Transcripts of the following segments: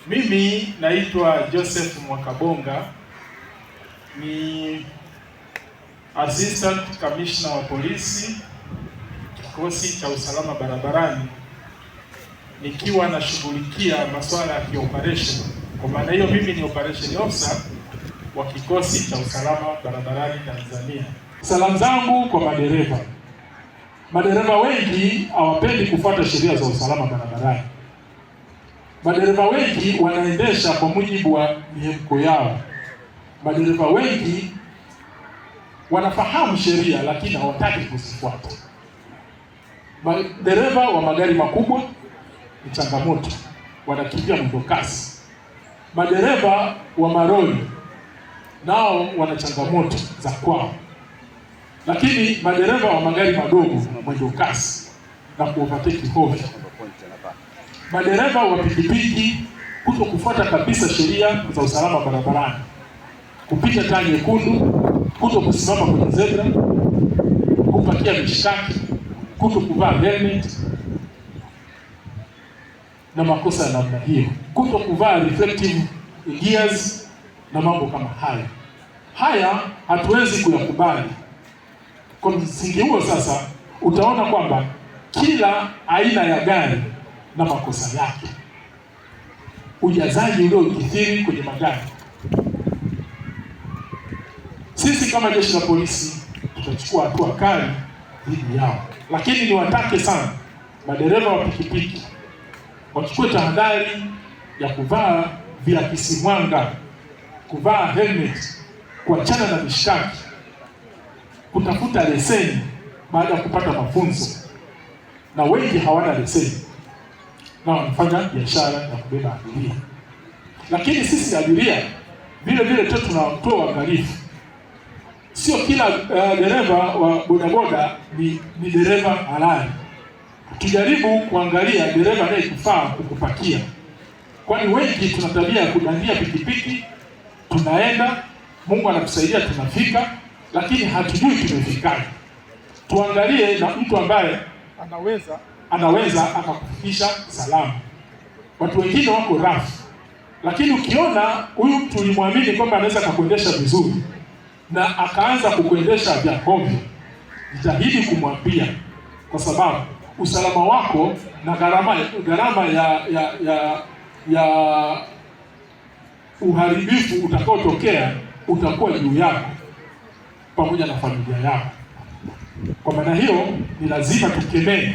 Mimi naitwa Joseph Mwakabonga, ni Assistant Commissioner wa polisi kikosi cha usalama barabarani, nikiwa nashughulikia masuala ya kioperation. Kwa maana hiyo mimi ni operation officer wa kikosi cha usalama barabarani Tanzania. Salamu zangu kwa madereva. Madereva wengi hawapendi kufuata sheria za usalama barabarani. Madereva wengi wanaendesha kwa mujibu wa mihemko yao. Madereva wengi wanafahamu sheria lakini hawataki kuzifuata. Madereva wa magari makubwa ni changamoto, wanakimbia mwendo kasi. Madereva wa maroli nao wana changamoto za kwao. Lakini madereva wa magari madogo mwendo kasi na kuovertake hovyo. Madereva wa pikipiki kuto kufuata kabisa sheria za usalama barabarani, kupita taa nyekundu, kuto kusimama kwenye zebra, kupakia mishikaki, kuto kuvaa helmet na makosa ya namna hiyo, kuto kuvaa reflective gears na mambo kama haya. Haya hatuwezi kuyakubali. Kwa msingi huo sasa utaona kwamba kila aina ya gari na makosa yake. Ujazaji uliokithiri kwenye magari. Sisi kama jeshi la polisi tutachukua hatua kali dhidi yao. Lakini niwatake sana madereva wa pikipiki wachukue tahadhari ya kuvaa viakisi mwanga, kuvaa helmet, kuachana na mishikaki, kutafuta leseni baada ya kupata mafunzo. Na wengi hawana leseni na wanafanya biashara ya kubeba abiria. Lakini sisi abiria vile vile tu tunatoa uangalifu. Sio kila dereva wa bodaboda ni dereva halali. Tujaribu kuangalia dereva anayekufaa kukupakia. Kwani wengi tuna tabia ya kudandia pikipiki, tunaenda, Mungu anatusaidia tunafika, lakini hatujui tumefikaje. Tuangalie na mtu ambaye anaweza akakufikisha salama. Watu wengine wako rafu, lakini ukiona huyu mtu ulimwamini kwamba anaweza kukuendesha vizuri na akaanza kukuendesha vya hovyo, jitahidi kumwambia, kwa sababu usalama wako na gharama ya uharibifu utakaotokea utakuwa juu yako pamoja na familia yako. Kwa maana hiyo ni lazima tukemee,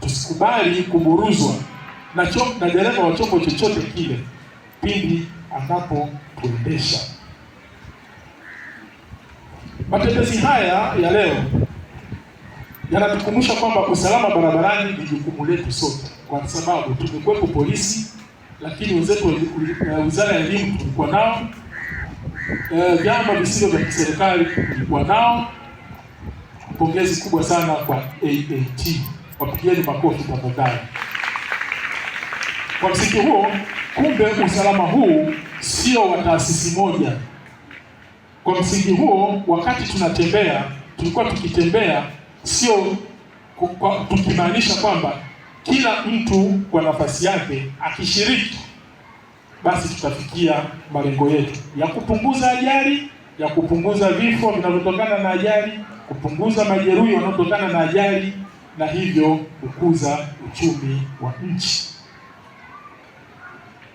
tusikubali kuburuzwa na dereva wa chombo chochote kile pindi anapotuendesha. Matembezi haya ya leo yanatukumbusha kwamba usalama barabarani ni jukumu letu sote, kwa sababu tumekuwepo polisi, lakini wenzetu wa Wizara ya Elimu tulikuwa nao, vyama visivyo vya kiserikali tulikuwa nao. Pongezi kubwa sana kwa AAT. Wapigieni makofi tafadhali. Kwa msingi huo, kumbe usalama huu sio wa taasisi moja. Kwa msingi huo, wakati tunatembea, tulikuwa tukitembea sio tukimaanisha kwamba kila mtu kwa nafasi yake akishiriki, basi tutafikia malengo yetu ya kupunguza ajali, ya kupunguza vifo vinavyotokana na ajali, kupunguza majeruhi wanaotokana na ajali, na hivyo kukuza uchumi wa nchi.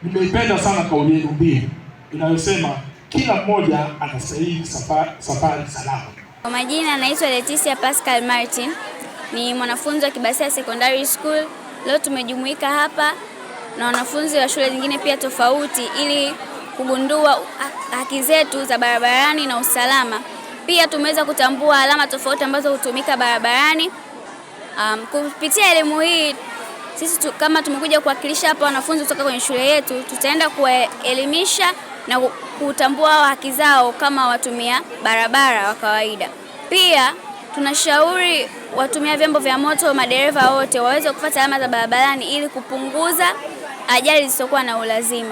Nimeipenda sana kauli yenu mbiu inayosema kila mmoja anastahili safari salama. Kwa majina naitwa Leticia Pascal Martin, ni mwanafunzi wa Kibasia Secondary School. Leo tumejumuika hapa na wanafunzi wa shule zingine pia tofauti ili kugundua haki zetu za barabarani na usalama. Pia tumeweza kutambua alama tofauti ambazo hutumika barabarani. Kupitia elimu hii sisi kama tumekuja kuwakilisha hapa wanafunzi kutoka kwenye shule yetu, tutaenda kuelimisha na kutambua haki zao kama watumia barabara wa kawaida. Pia tunashauri watumia vyombo vya moto, madereva wote waweze kufuata alama za barabarani ili kupunguza ajali zisizokuwa na ulazima.